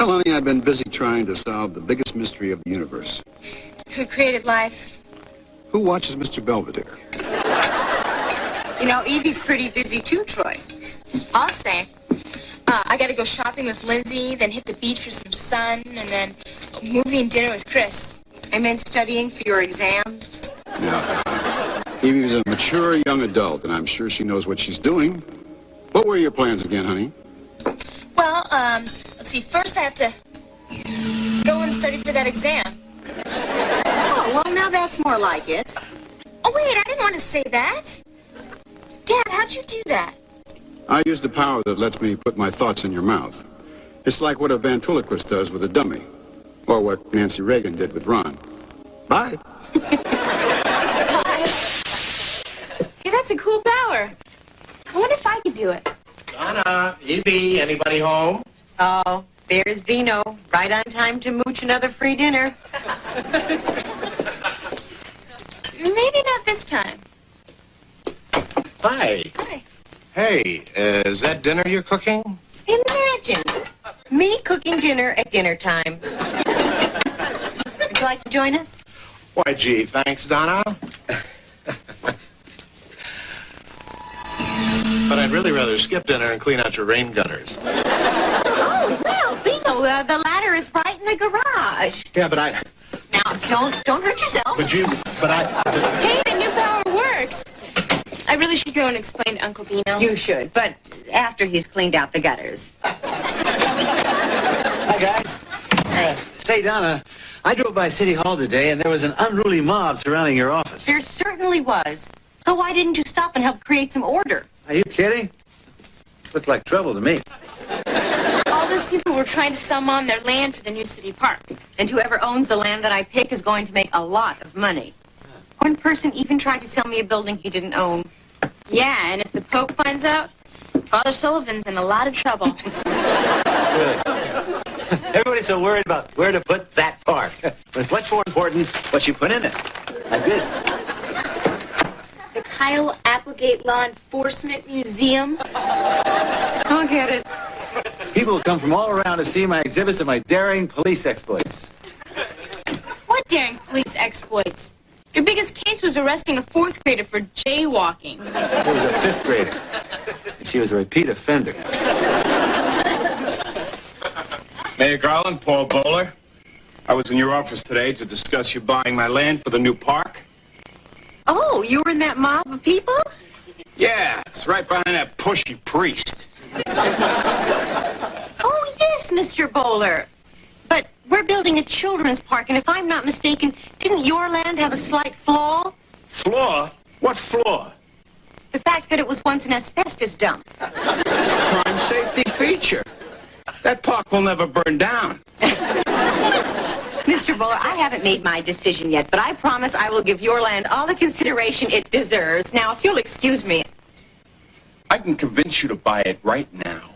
Well, honey, I've been busy trying to solve the biggest mystery of the universe. Who created life? Who watches Mr. Belvedere? You know, Evie's pretty busy too, Troy. I'll say. I gotta go shopping with Lindsay, then hit the beach for some sun, and then movie and dinner with Chris. And then studying for your exam. Yeah. Evie's a mature young adult, and I'm sure she knows what she's doing. What were your plans again, honey? Well, let's see. First I have to go and study for that exam. Oh, well, now that's more like it. Oh, wait, I didn't want to say that. Dad, how'd you do that? I use the power that lets me put my thoughts in your mouth. It's like what a ventriloquist does with a dummy. Or what Nancy Reagan did with Ron. Bye. Bye. Hey, that's a cool power. I wonder if I could do it. Donna, Evie, anybody home? Oh, there's Vino, right on time to mooch another free dinner. Maybe not this time. Hi. Hi. Hey, is that dinner you're cooking? Imagine me cooking dinner at dinner time. Would you like to join us? Why, gee, thanks, Donna. But I'd really rather skip dinner and clean out your rain gutters. Oh, well, Vino, the ladder is right in the garage. Yeah, but I... Now, don't hurt yourself. Hey, the new power works. I really should go and explain to Uncle Bino. You should, but after he's cleaned out the gutters. Hi, guys. Hey. Say, Donna, I drove by City Hall today, and there was an unruly mob surrounding your office. There certainly was. So why didn't you stop and help create some order? Are you kidding? Looked like trouble to me. All those people were trying to sell Mom their land for the new city park. And whoever owns the land that I pick is going to make a lot of money. One person even tried to sell me a building he didn't own. Yeah, and if the Pope finds out, Father Sullivan's in a lot of trouble. Really? Everybody's so worried about where to put that park. But it's much more important what you put in it. Like this. The Kyle Applegate Law Enforcement Museum. I'll get it. People will come from all around to see my exhibits of my daring police exploits. What daring police exploits? Your biggest case was arresting a 4th grader for jaywalking. It was a 5th grader. And she was a repeat offender. Mayor Garland, Paul Bowler. I was in your office today to discuss you buying my land for the new park. Oh, you were in that mob of people? Yeah, it's right behind that pushy priest. Oh, yes, Mr. Bowler. But we're building a children's park, and if I'm not mistaken, didn't your land have a slight flaw? Flaw? What flaw? The fact that it was once an asbestos dump. Prime safety feature. That park will never burn down. Mr. Bowler, I haven't made my decision yet, but I promise I will give your land all the consideration it deserves. Now, if you'll excuse me. I can convince you to buy it right now.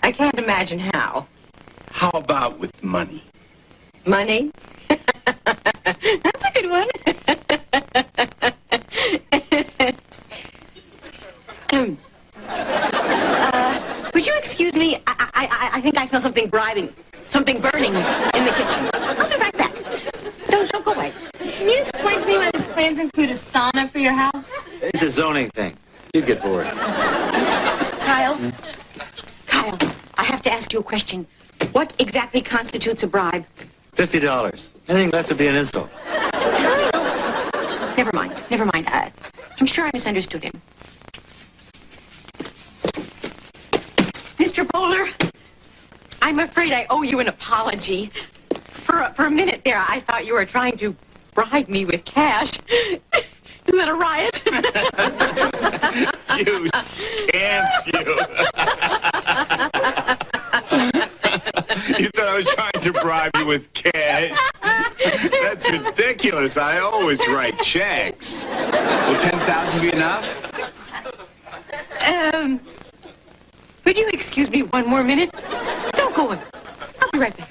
I can't imagine how. How about with money? Money? That's a good one. Would you excuse me? I think I smell something burning in the kitchen. I'll be right back. Don't go away. Can you explain to me why these plans include a sauna for your house? It's a zoning thing. You'd get bored. Kyle, I have to ask you a question. What exactly constitutes a bribe? $50. Anything less would be an insult. Never mind. I'm sure I misunderstood him. Mr. Bowler, I'm afraid I owe you an apology. For a minute there, I thought you were trying to bribe me with cash. Isn't that a riot? You scamp, you. You thought I was trying to bribe you with cash? That's ridiculous. I always write checks. Will 10,000 be enough? Would you excuse me one more minute? Don't go away. I'll be right back.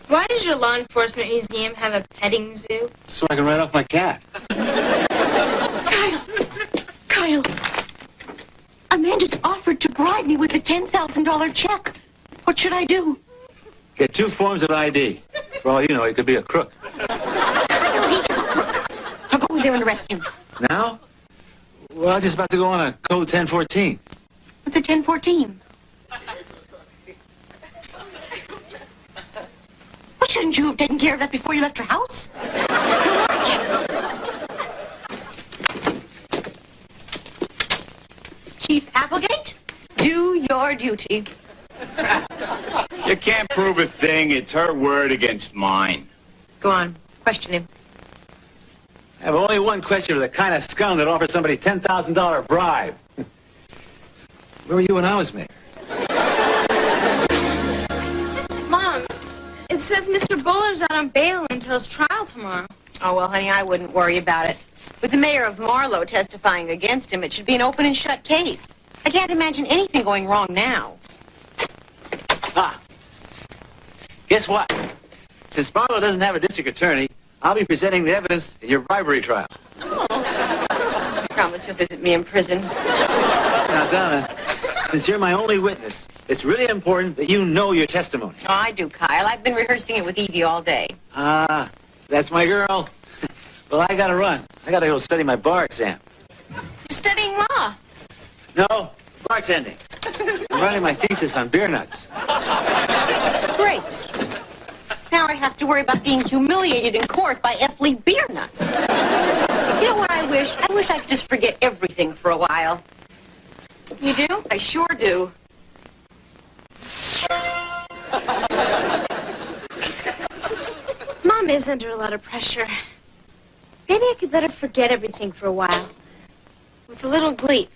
Why does your law enforcement museum have a petting zoo? So I can write off my cat. Kyle, a man just offered to bribe me with a $10,000 check. What should I do? Get 2 forms of ID. For all you know, he could be a crook. Kyle, he is a crook. I'll go in there and arrest him. Now? Well, I'm just about to go on a code 1014. What's a 1014? Well, shouldn't you have taken care of that before you left your house? Chief Applegate, do your duty. You can't prove a thing. It's her word against mine. Go on, question him. I have only one question for the kind of scum that offers somebody $10,000 bribe. Where were you when I was mayor? Mom, it says Mr. Buller's out on bail until his trial tomorrow. Oh, well, honey, I wouldn't worry about it. With the mayor of Marlow testifying against him, it should be an open and shut case. I can't imagine anything going wrong now. Ah. Guess what? Since Marlow doesn't have a district attorney, I'll be presenting the evidence in your bribery trial. I promise you'll visit me in prison. Now, Donna, since you're my only witness, it's really important that you know your testimony. Oh, I do, Kyle. I've been rehearsing it with Evie all day. Ah, that's my girl. Well, I gotta run. I gotta go study my bar exam. You're studying law. No, bartending. I'm writing my thesis on beer nuts. Great. Now I have to worry about being humiliated in court by F. Lee Beer Nuts. You know what I wish? I wish I could just forget everything for a while. You do? I sure do. Mom is under a lot of pressure. Maybe I could let her forget everything for a while. With a little glee.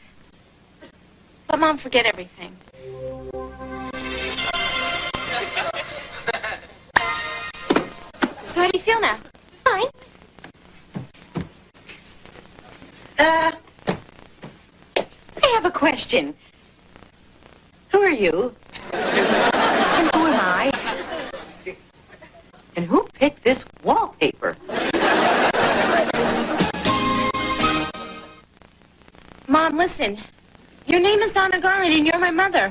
Let Mom forget everything. So how do you feel now? Fine. I have a question. Who are you? And who am I? And who picked this wallpaper? Mom, listen. Your name is Donna Garland and you're my mother.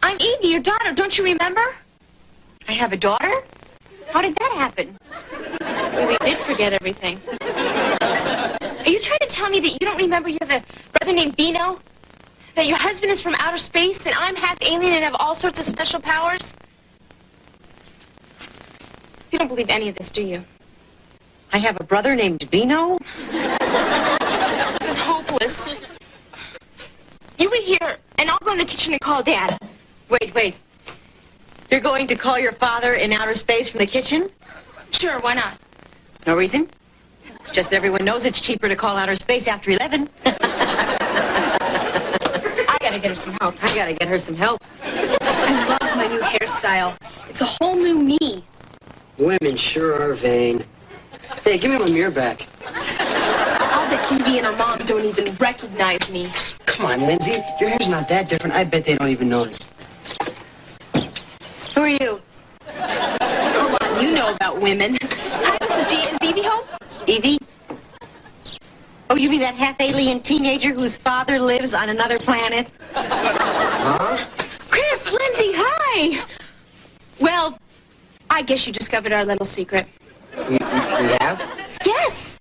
I'm Evie, your daughter. Don't you remember? I have a daughter? How did that happen? Really did forget everything. Are you trying to tell me that you don't remember you have a brother named Bino? That your husband is from outer space and I'm half alien and have all sorts of special powers? You don't believe any of this, do you? I have a brother named Bino? This is hopeless. You wait here and I'll go in the kitchen and call Dad. Wait. You're going to call your father in outer space from the kitchen? Sure, why not? No reason. It's just that everyone knows it's cheaper to call outer space after 11. I gotta get her some help. I gotta get her some help. I love my new hairstyle. It's a whole new me. Women sure are vain. Hey, give me my mirror back. I'll bet Evie and her mom don't even recognize me. Come on, Lindsay. Your hair's not that different. I bet they don't even notice. Who are you? Come on, you know about women. Hi, Mrs. G. Is Evie home? Evie? Oh, you mean that half-alien teenager whose father lives on another planet? Huh? Chris, Lindsay, hi! Well, I guess you discovered our little secret. We have? Yes!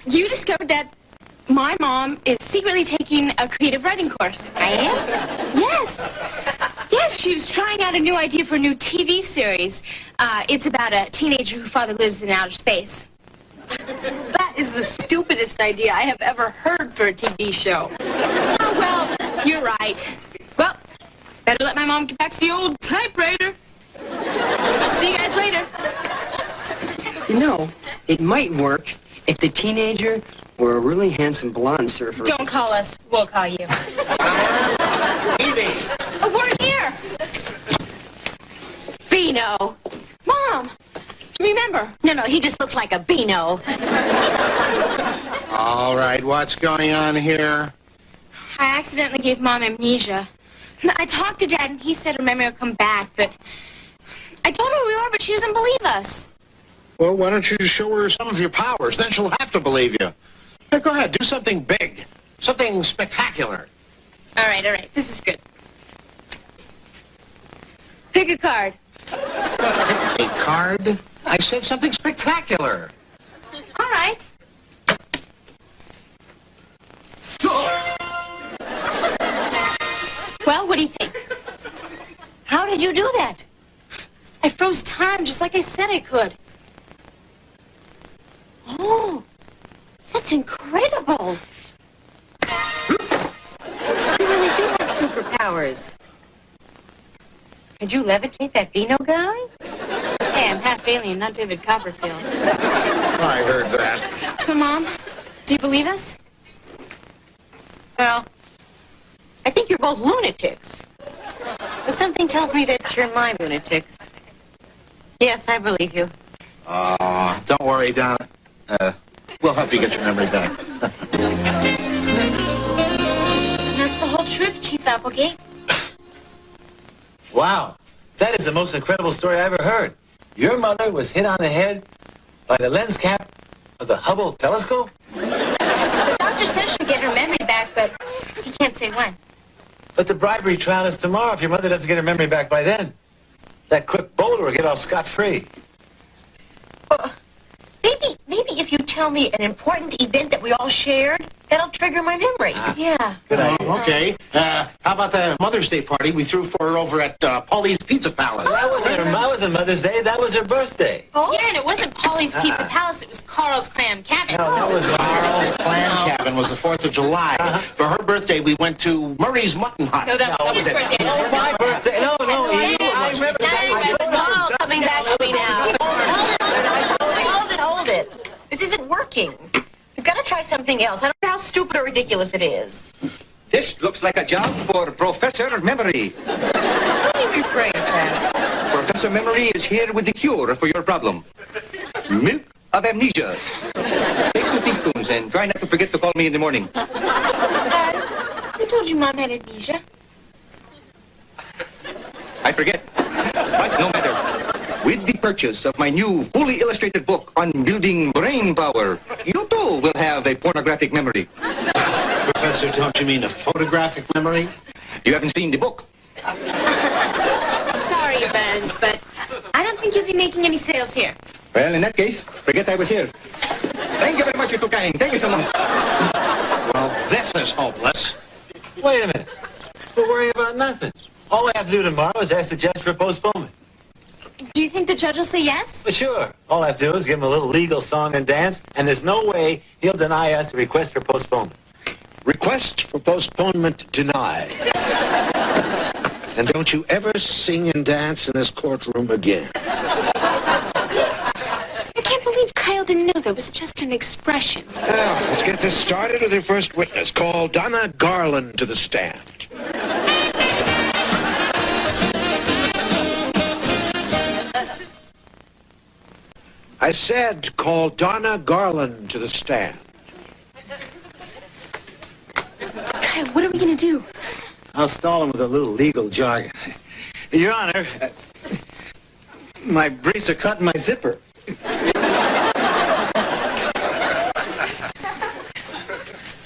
You discovered that my mom is secretly taking a creative writing course. I am? Yes! Yes, she was trying out a new idea for a new TV series. It's about a teenager whose father lives in outer space. That is the stupidest idea I have ever heard for a TV show. Oh, well, you're right. Well, better let my mom get back to the old typewriter. See you guys later. You know, it might work if the teenager were a really handsome blonde surfer. Don't call us. We'll call you. Evie! Oh, we're here. Beano. Mom, remember? No, he just looks like a Beano. All right, what's going on here? I accidentally gave Mom amnesia. I talked to Dad, and he said her memory will come back, but I told her who we are, but she doesn't believe us. Well, why don't you show her some of your powers? Then she'll have to believe you. Now, go ahead, do something big. Something spectacular. All right. This is good. Pick a card. A card? I said something spectacular. All right. Well, what do you think? How did you do that? I froze time just like I said I could. Oh, that's incredible. You really do have superpowers. Did you levitate that Beano guy? Hey, I'm half alien, not David Copperfield. I heard that. So, Mom, do you believe us? Well, I think you're both lunatics. But something tells me that you're my lunatics. Yes, I believe you. Don't worry, Donna. We'll help you get your memory back. That's the whole truth, Chief Applegate. Wow. That is the most incredible story I ever heard. Your mother was hit on the head by the lens cap of the Hubble telescope? The doctor says she'll get her memory back, but he can't say when. But the bribery trial is tomorrow if your mother doesn't get her memory back by then. That crook boulder will get off scot-free. Maybe if you tell me an important event that we all shared, that'll trigger my memory. Yeah. Okay. How about the Mother's Day party we threw for her over at Paulie's Pizza Palace? That wasn't Mother's Day. That was her birthday. Oh? Yeah, and it wasn't Polly's Pizza Palace. It was Carl's Clam Cabin. No, that was Carl's Clam Cabin was the 4th of July. For her birthday, we went to Murray's Mutton Hut. No, that was his birthday. Oh, my birthday. No, I remember that. It's all coming back to me now. Hold it. This isn't working. We've got to try something else. I don't care how stupid or ridiculous it is. This looks like a job for Professor Memory. Let me rephrase that. Professor Memory is here with the cure for your problem. Milk of amnesia. Take 2 teaspoons and try not to forget to call me in the morning. Guys, who told you Mom had amnesia? I forget. But no matter. With the purchase of my new fully illustrated book on building brain power, you too will have a pornographic memory. Professor, don't you mean a photographic memory? You haven't seen the book. Sorry, Buzz, but I don't think you'll be making any sales here. Well, in that case, forget I was here. Thank you very much, you two kind. Thank you so much. Well, this is hopeless. Wait a minute. We're worrying about nothing. All I have to do tomorrow is ask the judge for postponement. Do you think the judge will say yes? But sure. All I have to do is give him a little legal song and dance, and there's no way he'll deny us a request for postponement. Request for postponement denied. And don't you ever sing and dance in this courtroom again. I can't believe Kyle didn't know that was just an expression. Now, let's get this started with your first witness. Call Donna Garland to the stand. I said call Donna Garland to the stand. Kyle, what are we going to do? I'll stall him with a little legal jargon. Your Honor, my briefs are cut in my zipper.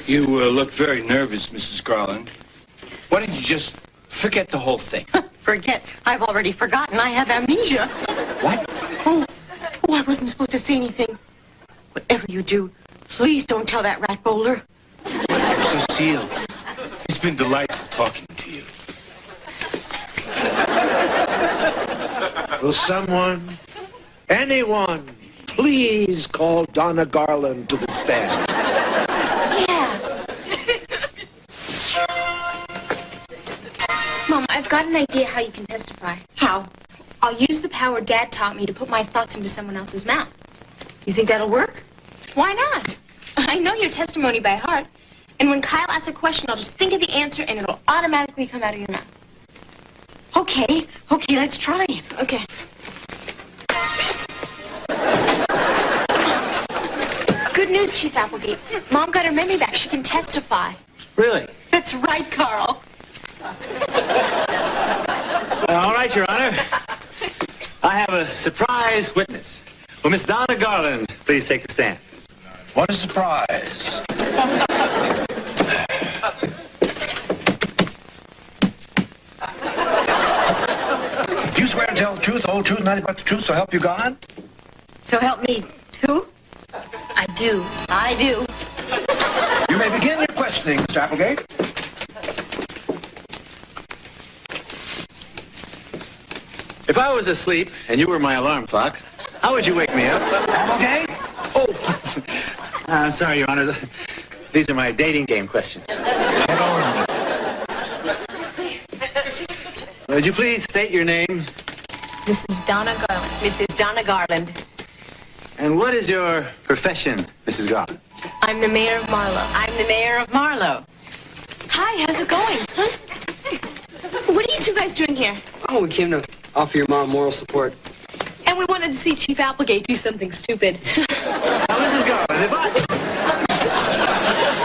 You look very nervous, Mrs. Garland. Why didn't you just forget the whole thing? Forget. I've already forgotten I have amnesia. What? Oh, I wasn't supposed to say anything. Whatever you do, please don't tell that rat bowler. Cecile, it's been delightful talking to you. Will someone, anyone, please call Donna Garland to the stand? Yeah. Mom, I've got an idea how you can testify. How? I'll use the power Dad taught me to put my thoughts into someone else's mouth. You think that'll work? Why not? I know your testimony by heart. And when Kyle asks a question, I'll just think of the answer and it'll automatically come out of your mouth. Okay, let's try it. Okay. Good news, Chief Applegate. Mom got her memory back. She can testify. Really? That's right, Carl. All right, Your Honor. I have a surprise witness. Will Miss Donna Garland please take the stand? What a surprise. truth, the whole truth, nothing but the truth, so help you God? So help me, who? I do. I do. You may begin your questioning, Mr. Applegate. If I was asleep and you were my alarm clock, how would you wake me up? Applegate? Oh, I'm sorry, Your Honor. These are my dating game questions. Would you please state your name? Mrs. Donna Garland. Mrs. Donna Garland. And what is your profession, Mrs. Garland? I'm the mayor of Marlowe. I'm the mayor of Marlowe. Hi, how's it going? Huh? What are you two guys doing here? Oh, we came to offer your mom moral support. And we wanted to see Chief Applegate do something stupid. Now, Mrs. Garland, if I...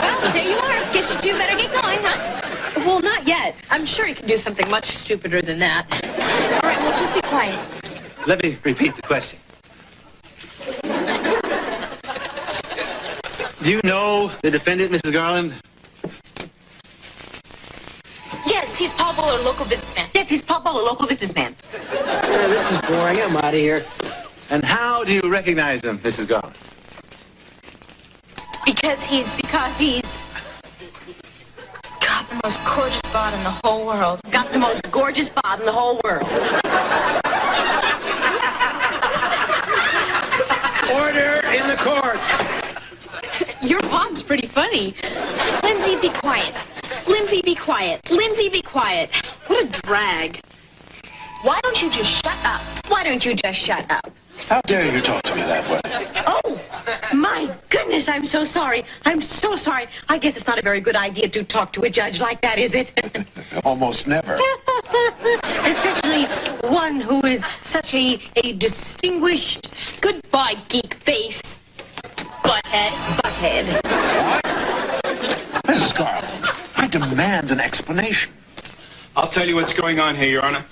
Well, there you are. Guess you two better get going, huh? Well, not yet. I'm sure he can do something much stupider than that. All right, well, just be quiet. Let me repeat the question. Do you know the defendant, Mrs. Garland? Yes, he's Paul Bowler, local businessman. Yes, he's Paul Bowler, local businessman. This is boring. I'm out of here. And how do you recognize him, Mrs. Garland? Because he's got the most gorgeous bod in the whole world. Got the most gorgeous bod in the whole world. Order in the court. Your mom's pretty funny. Lindsay, be quiet. Lindsay, be quiet. Lindsay, be quiet. What a drag. Why don't you just shut up? Why don't you just shut up? How dare you talk to me that way? Oh, my goodness, I'm so sorry. I'm so sorry. I guess it's not a very good idea to talk to a judge like that, is it? Almost never. Especially one who is such a distinguished... Goodbye, geek face. Butthead. Butthead. What? Mrs. Garland, I demand an explanation. I'll tell you what's going on here, Your Honor.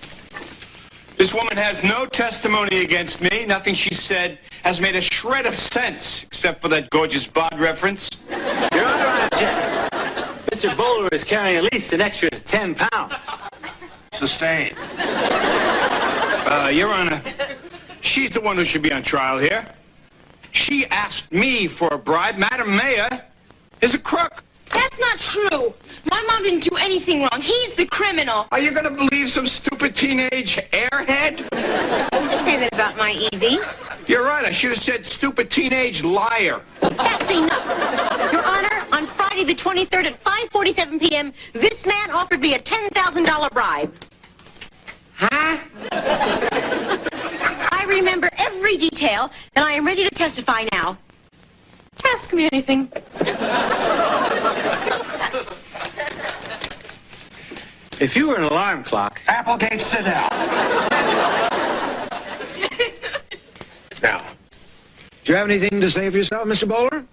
This woman has no testimony against me. Nothing she said has made a shred of sense, except for that gorgeous bod reference. Your Honor, I object. Mr. Bowler is carrying at least an extra 10 pounds. Sustained. Your Honor, she's the one who should be on trial here. She asked me for a bribe. Madam Mayor is a crook. That's not true. My mom didn't do anything wrong. He's the criminal. Are you going to believe some stupid teenage airhead? Don't you say that about my Evie? You're right. I should have said stupid teenage liar. That's enough. Your Honor, on Friday the 23rd at 5:47 p.m., this man offered me a $10,000 bribe. Huh? I remember every detail, and I am ready to testify now. Ask me anything. If you were an alarm clock... Applegate, sit down. Now, do you have anything to say for yourself, Mr. Bowler?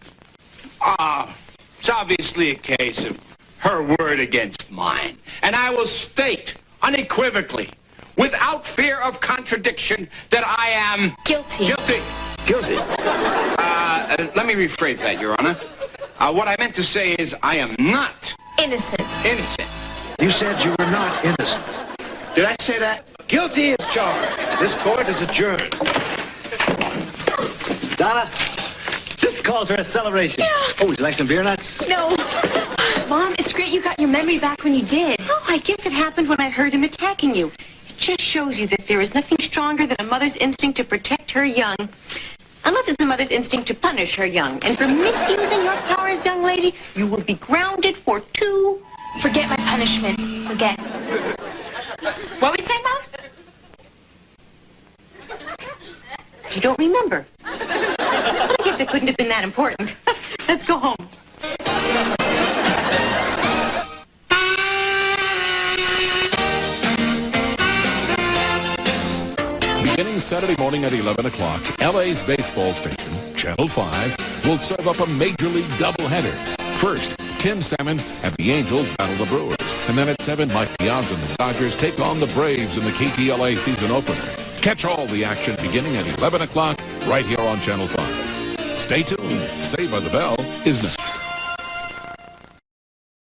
It's obviously a case of her word against mine. And I will state unequivocally, without fear of contradiction, that I am... Guilty. Guilty. Guilty. Let me rephrase that, Your Honor. What I meant to say is I am not... Innocent. Innocent. You said you were not innocent. Did I say that? Guilty is charged. This court is adjourned. Donna, this calls for a celebration. Yeah. Oh, would you like some beer nuts? No. Mom, it's great you got your memory back when you did. Oh, I guess it happened when I heard him attacking you. It just shows you that there is nothing stronger than a mother's instinct to protect her young. Unless it's a mother's instinct to punish her young. And for misusing your powers, young lady, you will be grounded for 2... Forget my punishment. Forget. What we say, Mom? You don't remember. I guess it couldn't have been that important. Let's go home. Beginning Saturday morning at 11 o'clock, LA's baseball station, Channel 5, will serve up a Major League doubleheader. First, Tim Salmon and the Angels battle the Brewers. And then at 7, Mike Piazza and the Dodgers take on the Braves in the KTLA season opener. Catch all the action beginning at 11 o'clock right here on Channel 5. Stay tuned. Saved by the Bell is next.